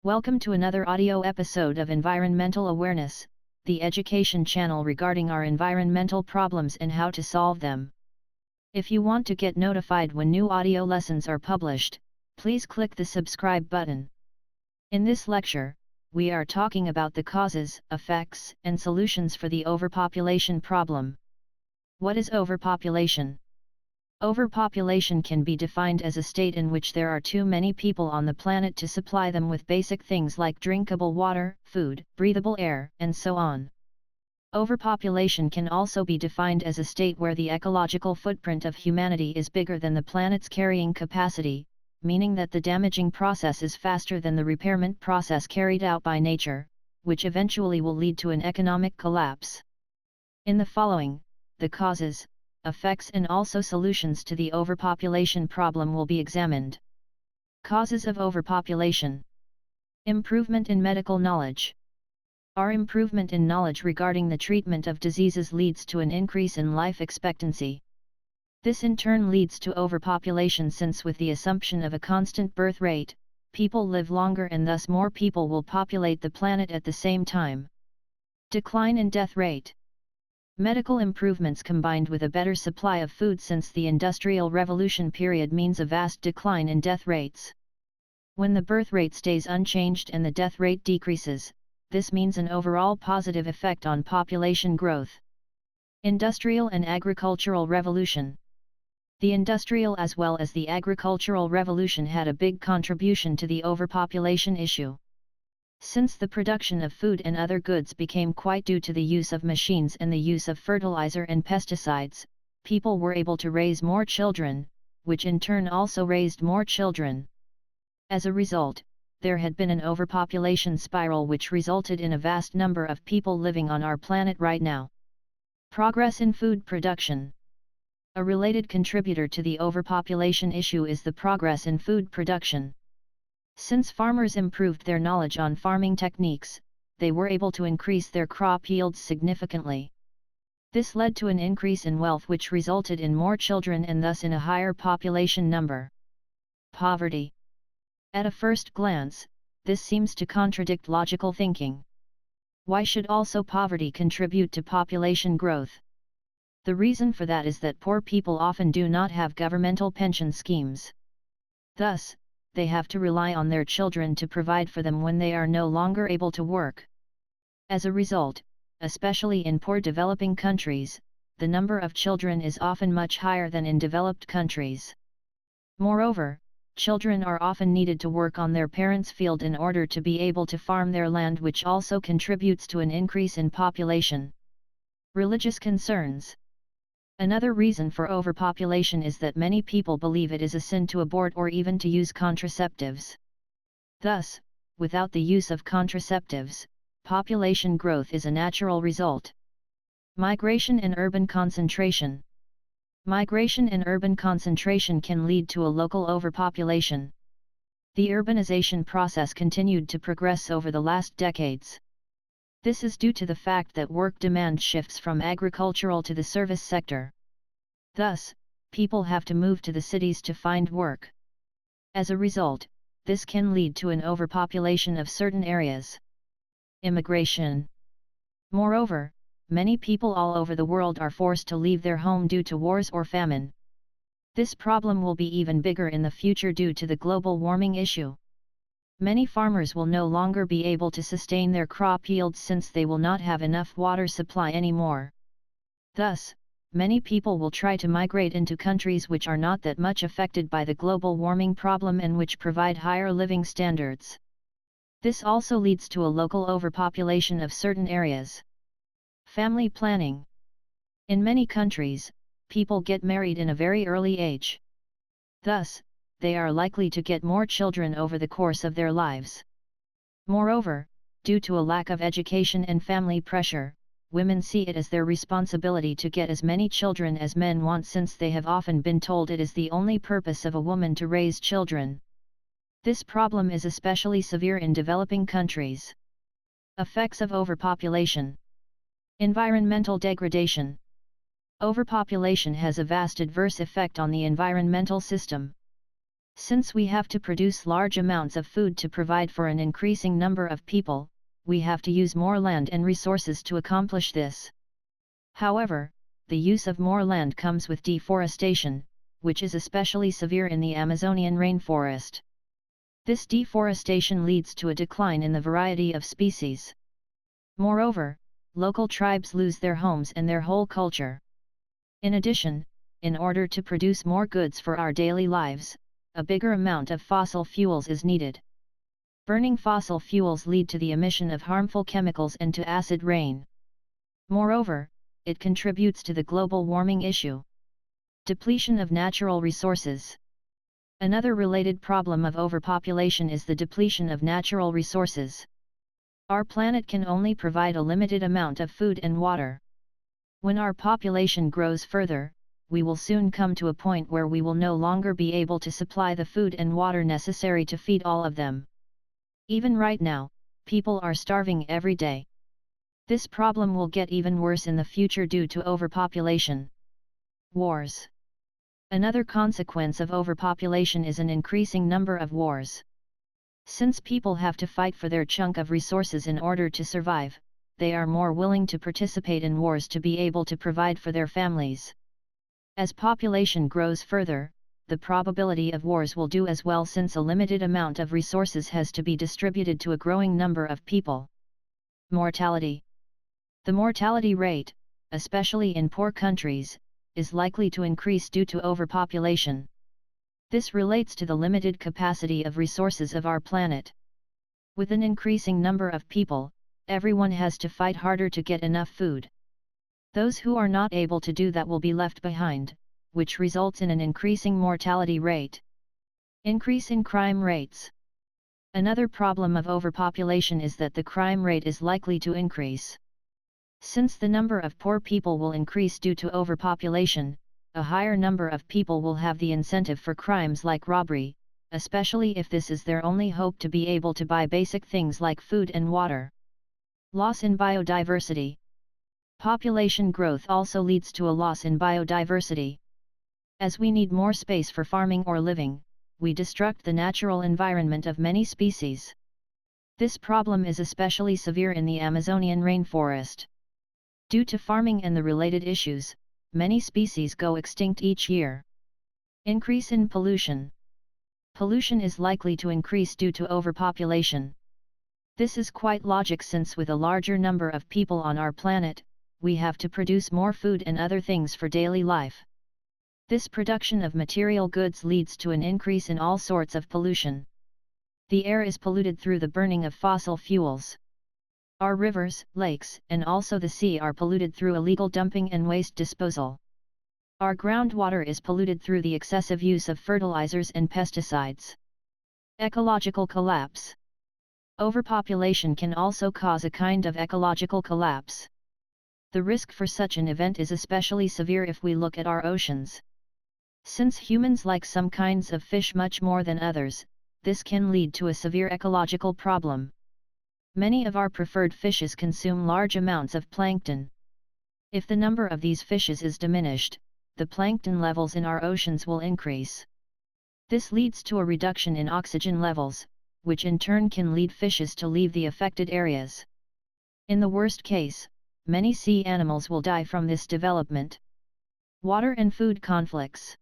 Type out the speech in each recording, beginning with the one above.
Welcome to another audio episode of Environmental Awareness, the education channel regarding our environmental problems and how to solve them. If you want to get notified when new audio lessons are published, please click the subscribe button. In this lecture, we are talking about the causes, effects, and solutions for the overpopulation problem. What is overpopulation? Overpopulation can be defined as a state in which there are too many people on the planet to supply them with basic things like drinkable water, food, breathable air, and so on. Overpopulation can also be defined as a state where the ecological footprint of humanity is bigger than the planet's carrying capacity, meaning that the damaging process is faster than the repairment process carried out by nature, which eventually will lead to an economic collapse. In the following, the causes, effects and also solutions to the overpopulation problem will be examined. Causes of overpopulation. Improvement in medical knowledge. Our improvement in knowledge regarding the treatment of diseases leads to an increase in life expectancy. This in turn leads to overpopulation, since with the assumption of a constant birth rate, people live longer and thus more people will populate the planet at the same time. Decline in death rate. Medical improvements combined with a better supply of food since the Industrial Revolution period means a vast decline in death rates. When the birth rate stays unchanged and the death rate decreases, this means an overall positive effect on population growth. Industrial and Agricultural Revolution. The Industrial as well as the Agricultural Revolution had a big contribution to the overpopulation issue. Since the production of food and other goods became quite due to the use of machines and the use of fertilizer and pesticides, people were able to raise more children, which in turn also raised more children. As a result, there had been an overpopulation spiral which resulted in a vast number of people living on our planet right now. Progress in food production. A related contributor to the overpopulation issue is the progress in food production. Since farmers improved their knowledge on farming techniques, they were able to increase their crop yields significantly. This led to an increase in wealth which resulted in more children and thus in a higher population number. Poverty. At a first glance, this seems to contradict logical thinking. Why should also poverty contribute to population growth? The reason for that is that poor people often do not have governmental pension schemes. Thus, they have to rely on their children to provide for them when they are no longer able to work. As a result, especially in poor developing countries, the number of children is often much higher than in developed countries. Moreover, children are often needed to work on their parents' field in order to be able to farm their land, which also contributes to an increase in population. Religious concerns. Another reason for overpopulation is that many people believe it is a sin to abort or even to use contraceptives. Thus, without the use of contraceptives, population growth is a natural result. Migration and urban concentration. Migration and urban concentration can lead to a local overpopulation. The urbanization process continued to progress over the last decades. This is due to the fact that work demand shifts from agricultural to the service sector. Thus, people have to move to the cities to find work. As a result, this can lead to an overpopulation of certain areas. Immigration. Moreover, many people all over the world are forced to leave their home due to wars or famine. This problem will be even bigger in the future due to the global warming issue. Many farmers will no longer be able to sustain their crop yields since they will not have enough water supply anymore. Thus, many people will try to migrate into countries which are not that much affected by the global warming problem and which provide higher living standards. This also leads to a local overpopulation of certain areas. Family planning. In many countries, people get married in a very early age. Thus, they are likely to get more children over the course of their lives. Moreover, due to a lack of education and family pressure, women see it as their responsibility to get as many children as men want, since they have often been told it is the only purpose of a woman to raise children. This problem is especially severe in developing countries. Effects of overpopulation. Environmental degradation. Overpopulation has a vast adverse effect on the environmental system. Since we have to produce large amounts of food to provide for an increasing number of people, we have to use more land and resources to accomplish this. However, the use of more land comes with deforestation, which is especially severe in the Amazonian rainforest. This deforestation leads to a decline in the variety of species. Moreover, local tribes lose their homes and their whole culture. In addition, in order to produce more goods for our daily lives, a bigger amount of fossil fuels is needed. Burning fossil fuels lead to the emission of harmful chemicals and to acid rain. Moreover, it contributes to the global warming issue. Depletion of natural resources. Another related problem of overpopulation is the depletion of natural resources. Our planet can only provide a limited amount of food and water. When our population grows further, we will soon come to a point where we will no longer be able to supply the food and water necessary to feed all of them. Even right now, people are starving every day. This problem will get even worse in the future due to overpopulation. Wars. Another consequence of overpopulation is an increasing number of wars. Since people have to fight for their chunk of resources in order to survive, they are more willing to participate in wars to be able to provide for their families. As population grows further, the probability of wars will do as well since a limited amount of resources has to be distributed to a growing number of people. Mortality. The mortality rate, especially in poor countries, is likely to increase due to overpopulation. This relates to the limited capacity of resources of our planet. With an increasing number of people, everyone has to fight harder to get enough food. Those who are not able to do that will be left behind, which results in an increasing mortality rate. Increase in crime rates. Another problem of overpopulation is that the crime rate is likely to increase. Since the number of poor people will increase due to overpopulation, a higher number of people will have the incentive for crimes like robbery, especially if this is their only hope to be able to buy basic things like food and water. Loss in biodiversity. Population growth also leads to a loss in biodiversity. As we need more space for farming or living, we destruct the natural environment of many species. This problem is especially severe in the Amazonian rainforest. Due to farming and the related issues, many species go extinct each year. Increase in pollution. Pollution is likely to increase due to overpopulation. This is quite logical since with a larger number of people on our planet, we have to produce more food and other things for daily life. This production of material goods leads to an increase in all sorts of pollution. The air is polluted through the burning of fossil fuels. Our rivers, lakes, and also the sea are polluted through illegal dumping and waste disposal. Our groundwater is polluted through the excessive use of fertilizers and pesticides. Ecological collapse. Overpopulation can also cause a kind of ecological collapse. The risk for such an event is especially severe if we look at our oceans. Since humans like some kinds of fish much more than others, this can lead to a severe ecological problem. Many of our preferred fishes consume large amounts of plankton. If the number of these fishes is diminished, the plankton levels in our oceans will increase. This leads to a reduction in oxygen levels, which in turn can lead fishes to leave the affected areas. In the worst case, many sea animals will die from this development. Water and food conflicts.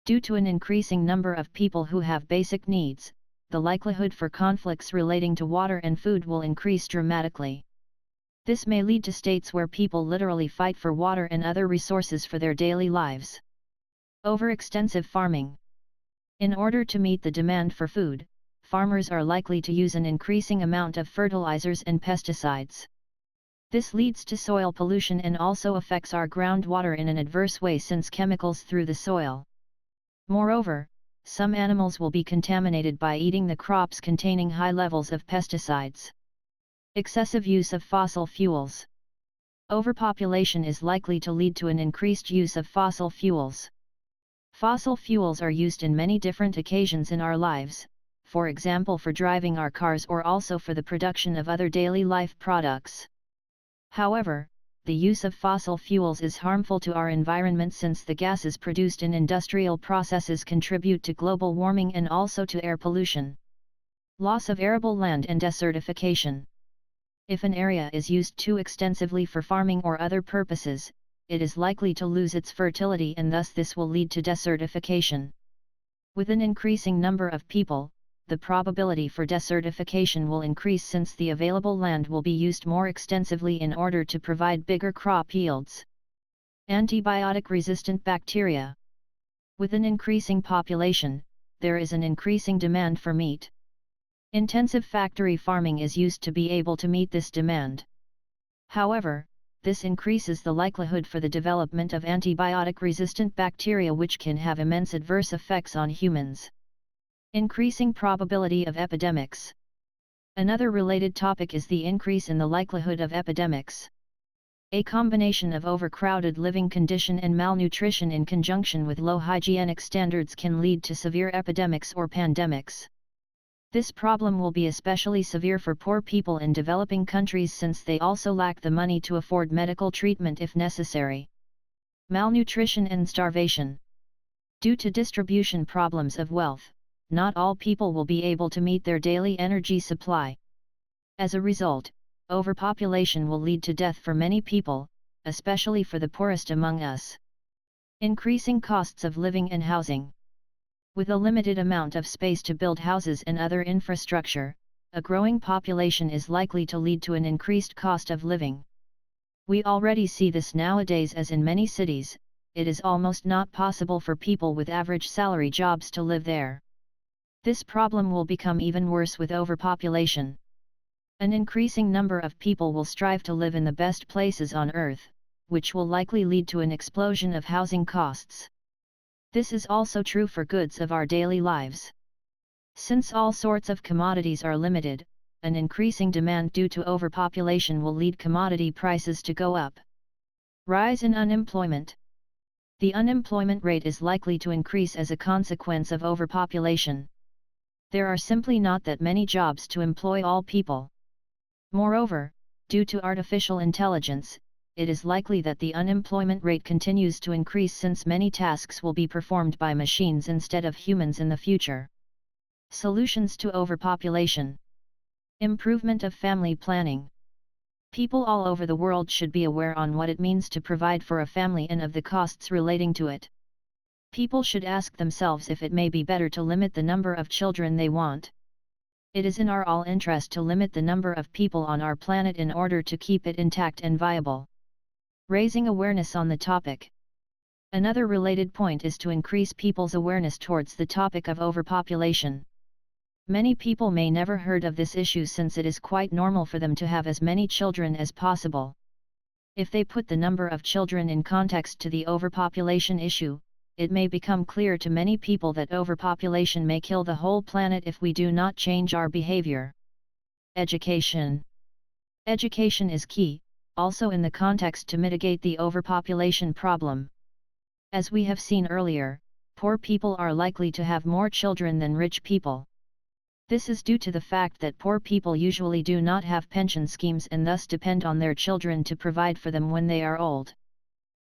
Due to an increasing number of people who have basic needs, the likelihood for conflicts relating to water and food will increase dramatically. This may lead to states where people literally fight for water and other resources for their daily lives. Overextensive farming. In order to meet the demand for food, farmers are likely to use an increasing amount of fertilizers and pesticides. This leads to soil pollution and also affects our groundwater in an adverse way since chemicals through the soil. Moreover, some animals will be contaminated by eating the crops containing high levels of pesticides. Excessive use of fossil fuels. Overpopulation is likely to lead to an increased use of fossil fuels. Fossil fuels are used in many different occasions in our lives, for example for driving our cars or also for the production of other daily life products. However, the use of fossil fuels is harmful to our environment since the gases produced in industrial processes contribute to global warming and also to air pollution. Loss of arable land and desertification. If an area is used too extensively for farming or other purposes, it is likely to lose its fertility and thus this will lead to desertification. With an increasing number of people, the probability for desertification will increase since the available land will be used more extensively in order to provide bigger crop yields. Antibiotic-resistant bacteria. With an increasing population, there is an increasing demand for meat. Intensive factory farming is used to be able to meet this demand. However, this increases the likelihood for the development of antibiotic-resistant bacteria which can have immense adverse effects on humans. Increasing probability of epidemics. Another related topic is the increase in the likelihood of epidemics. A combination of overcrowded living condition and malnutrition in conjunction with low hygienic standards can lead to severe epidemics or pandemics. This problem will be especially severe for poor people in developing countries since they also lack the money to afford medical treatment if necessary. Malnutrition and starvation. Due to distribution problems of wealth, not all people will be able to meet their daily energy supply. As a result, overpopulation will lead to death for many people, especially for the poorest among us. Increasing costs of living and housing. With a limited amount of space to build houses and other infrastructure, a growing population is likely to lead to an increased cost of living. We already see this nowadays as in many cities, it is almost not possible for people with average salary jobs to live there. This problem will become even worse with overpopulation. An increasing number of people will strive to live in the best places on earth, which will likely lead to an explosion of housing costs. This is also true for goods of our daily lives. Since all sorts of commodities are limited, an increasing demand due to overpopulation will lead commodity prices to go up. Rise in unemployment. The unemployment rate is likely to increase as a consequence of overpopulation. There are simply not that many jobs to employ all people. Moreover, due to artificial intelligence, it is likely that the unemployment rate continues to increase since many tasks will be performed by machines instead of humans in the future. Solutions to overpopulation. Improvement of family planning. People all over the world should be aware on what it means to provide for a family and of the costs relating to it. People should ask themselves if it may be better to limit the number of children they want. It is in our all interest to limit the number of people on our planet in order to keep it intact and viable. Raising awareness on the topic. Another related point is to increase people's awareness towards the topic of overpopulation. Many people may never heard of this issue since it is quite normal for them to have as many children as possible. If they put the number of children in context to the overpopulation issue, it may become clear to many people that overpopulation may kill the whole planet if we do not change our behavior. Education. Education is key, also in the context to mitigate the overpopulation problem. As we have seen earlier, poor people are likely to have more children than rich people. This is due to the fact that poor people usually do not have pension schemes and thus depend on their children to provide for them when they are old.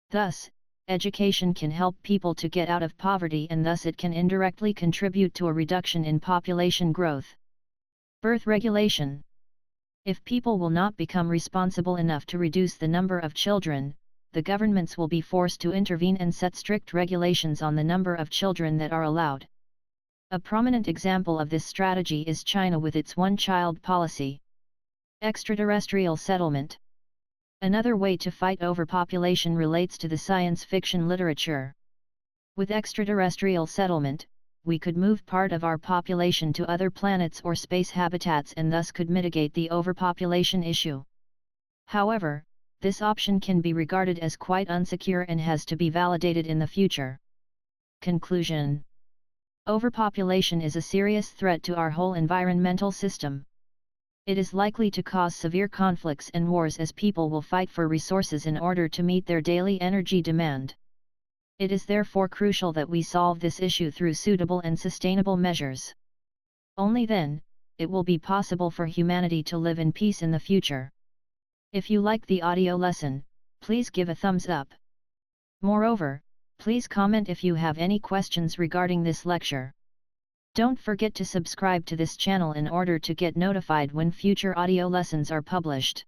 Thus, education can help people to get out of poverty and thus it can indirectly contribute to a reduction in population growth. Birth regulation. If people will not become responsible enough to reduce the number of children, the governments will be forced to intervene and set strict regulations on the number of children that are allowed. A prominent example of this strategy is China with its one-child policy. Extraterrestrial settlement. Another way to fight overpopulation relates to the science fiction literature. With extraterrestrial settlement, we could move part of our population to other planets or space habitats and thus could mitigate the overpopulation issue. However, this option can be regarded as quite unsecure and has to be validated in the future. Conclusion. Overpopulation is a serious threat to our whole environmental system. It is likely to cause severe conflicts and wars as people will fight for resources in order to meet their daily energy demand. It is therefore crucial that we solve this issue through suitable and sustainable measures. Only then, it will be possible for humanity to live in peace in the future. If you like the audio lesson, please give a thumbs up. Moreover, please comment if you have any questions regarding this lecture. Don't forget to subscribe to this channel in order to get notified when future audio lessons are published.